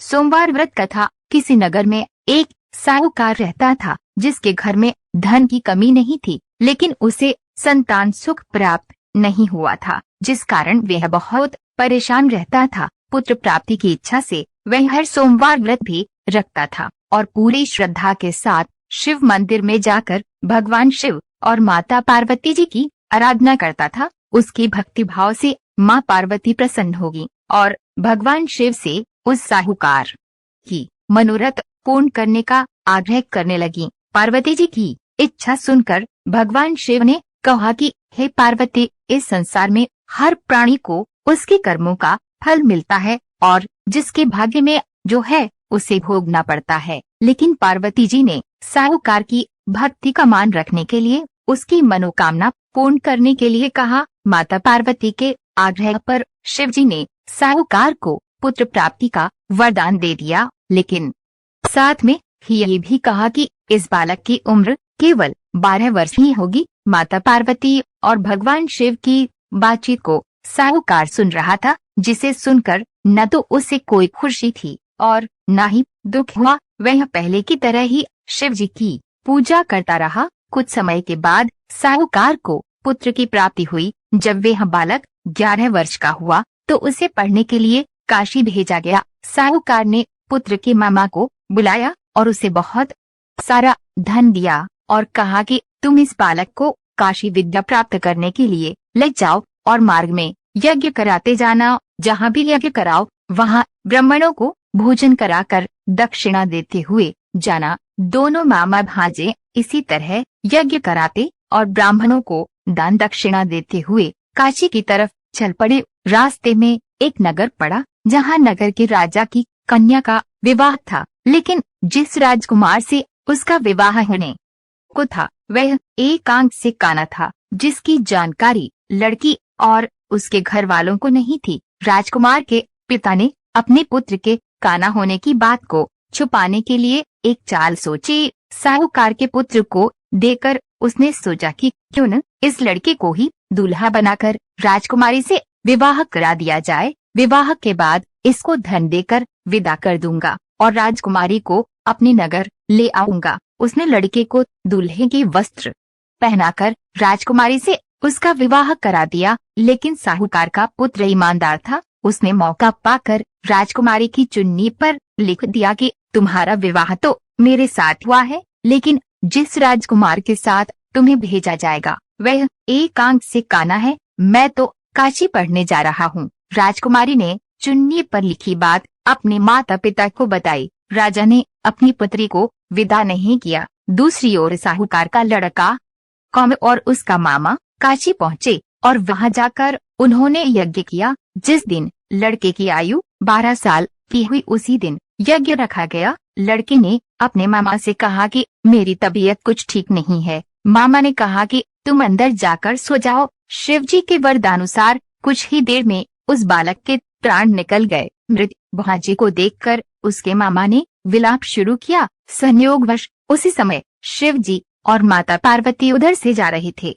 सोमवार व्रत कथा। किसी नगर में एक साहूकार रहता था जिसके घर में धन की कमी नहीं थी, लेकिन उसे संतान सुख प्राप्त नहीं हुआ था, जिस कारण वह बहुत परेशान रहता था। पुत्र प्राप्ति की इच्छा से वह हर सोमवार व्रत भी रखता था और पूरी श्रद्धा के साथ शिव मंदिर में जाकर भगवान शिव और माता पार्वती जी की आराधना करता था। उसकी भक्ति भाव से माँ पार्वती प्रसन्न होगी और भगवान शिव से उस साहूकार की मनोरथ पूर्ण करने का आग्रह करने लगी। पार्वती जी की इच्छा सुनकर भगवान शिव ने कहा कि हे पार्वती, इस संसार में हर प्राणी को उसके कर्मों का फल मिलता है और जिसके भाग्य में जो है उसे भोगना पड़ता है। लेकिन पार्वती जी ने साहूकार की भक्ति का मान रखने के लिए उसकी मनोकामना पूर्ण करने के लिए कहा। माता पार्वती के आग्रह पर शिव जी ने साहूकार को पुत्र प्राप्ति का वरदान दे दिया, लेकिन साथ में ही ये भी कहा कि इस बालक की उम्र केवल 12 वर्ष ही होगी। माता पार्वती और भगवान शिव की बातचीत को साहूकार सुन रहा था, जिसे सुनकर न तो उसे कोई खुशी थी और न ही दुख हुआ। वह पहले की तरह ही शिव जी की पूजा करता रहा। कुछ समय के बाद साहूकार को पुत्र की प्राप्ति हुई। जब वह बालक 11 वर्ष का हुआ तो उसे पढ़ने के लिए काशी भेजा गया। साहूकार ने पुत्र के मामा को बुलाया और उसे बहुत सारा धन दिया और कहा कि तुम इस बालक को काशी विद्या प्राप्त करने के लिए ले जाओ और मार्ग में यज्ञ कराते जाना। जहाँ भी यज्ञ कराओ वहाँ ब्राह्मणों को भोजन कराकर दक्षिणा देते हुए जाना। दोनों मामा भांजे इसी तरह यज्ञ कराते और ब्राह्मणों को दान दक्षिणा देते हुए काशी की तरफ चल पड़े। रास्ते में एक नगर पड़ा जहाँ नगर के राजा की कन्या का विवाह था, लेकिन जिस राजकुमार से उसका विवाह होने को था वह एक आंख से काना था, जिसकी जानकारी लड़की और उसके घर वालों को नहीं थी। राजकुमार के पिता ने अपने पुत्र के काना होने की बात को छुपाने के लिए एक चाल सोची। साहूकार के पुत्र को देकर उसने सोचा कि क्यों न इस लड़के को ही दूल्हा बनाकर राजकुमारी से विवाह करा दिया जाए। विवाह के बाद इसको धन देकर विदा कर दूंगा और राजकुमारी को अपने नगर ले आऊंगा। उसने लड़के को दूल्हे के वस्त्र पहनाकर राजकुमारी से उसका विवाह करा दिया, लेकिन साहूकार का पुत्र ईमानदार था। उसने मौका पाकर राजकुमारी की चुन्नी पर लिख दिया कि तुम्हारा विवाह तो मेरे साथ हुआ है, लेकिन जिस राजकुमार के साथ तुम्हें भेजा जाएगा वह एक आंख से काना है। मैं तो काशी पढ़ने जा रहा हूँ। राजकुमारी ने चुन्नी पर लिखी बात अपने माता पिता को बताई। राजा ने अपनी पुत्री को विदा नहीं किया। दूसरी ओर साहूकार का लड़का कौम और उसका मामा काशी पहुँचे और वहां जाकर उन्होंने यज्ञ किया। जिस दिन लड़के की आयु 12 साल की हुई उसी दिन यज्ञ रखा गया। लड़के ने अपने मामा से कहा कि मेरी तबीयत कुछ ठीक नहीं है। मामा ने कहा कि तुम अंदर जाकर सो जाओ। शिव जी के वरदानुसार कुछ ही देर में उस बालक के प्राण निकल गए। मृत भांजे को देखकर उसके मामा ने विलाप शुरू किया। संयोगवश उसी समय शिव जी और माता पार्वती उधर से जा रहे थे।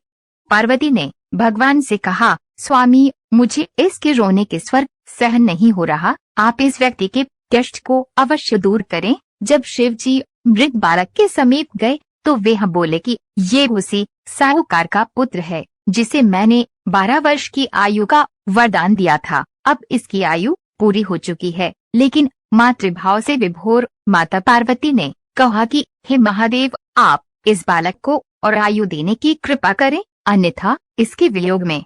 पार्वती ने भगवान से कहा, स्वामी, मुझे इसके रोने के स्वर सहन नहीं हो रहा। आप इस व्यक्ति के कष्ट को अवश्य दूर करें। जब शिव जी मृत बालक के समीप गए तो वे बोले कि ये उसी साहूकार का पुत्र है जिसे मैंने 12 वर्ष की आयु का वरदान दिया था। अब इसकी आयु पूरी हो चुकी है। लेकिन मातृभाव से विभोर माता पार्वती ने कहा कि हे महादेव, आप इस बालक को और आयु देने की कृपा करें, अन्यथा इसके वियोग में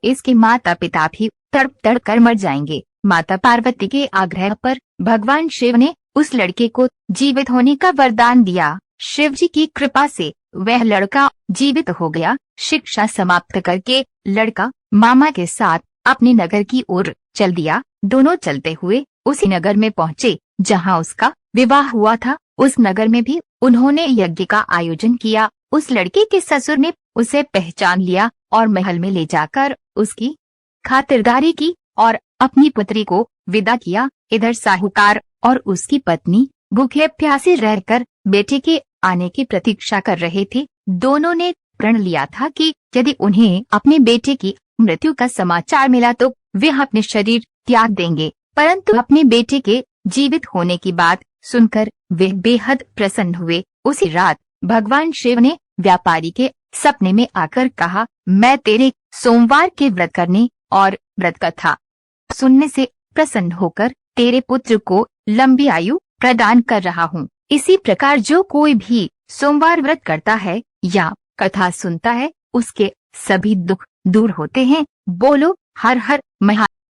इसके माता पिता भी तड़प तड़ कर मर जाएंगे। माता पार्वती के आग्रह पर भगवान शिव ने उस लड़के को जीवित होने का वरदान दिया। शिव जी की कृपा से वह लड़का जीवित हो गया। शिक्षा समाप्त करके लड़का मामा के साथ अपने नगर की ओर चल दिया। दोनों चलते हुए उसी नगर में पहुँचे जहाँ उसका विवाह हुआ था। उस नगर में भी उन्होंने यज्ञ का आयोजन किया। उस लड़के के ससुर ने उसे पहचान लिया और महल में ले जाकर उसकी खातिरदारी की और अपनी पुत्री को विदा किया। इधर साहूकार और उसकी पत्नी भूखे प्यासे रहकर बेटे के आने की प्रतीक्षा कर रहे थे। दोनों ने प्रण लिया था कि यदि उन्हें अपने बेटे की मृत्यु का समाचार मिला तो वे अपने शरीर त्याग देंगे, परंतु अपने बेटे के जीवित होने की बात सुनकर वे बेहद प्रसन्न हुए। उसी रात भगवान शिव ने व्यापारी के सपने में आकर कहा, मैं तेरे सोमवार के व्रत करने और व्रत कथा सुनने से प्रसन्न होकर तेरे पुत्र को लंबी आयु प्रदान कर रहा हूँ। इसी प्रकार जो कोई भी सोमवार व्रत करता है या कथा सुनता है उसके सभी दुख दूर होते हैं। बोलो हर हर महादेव।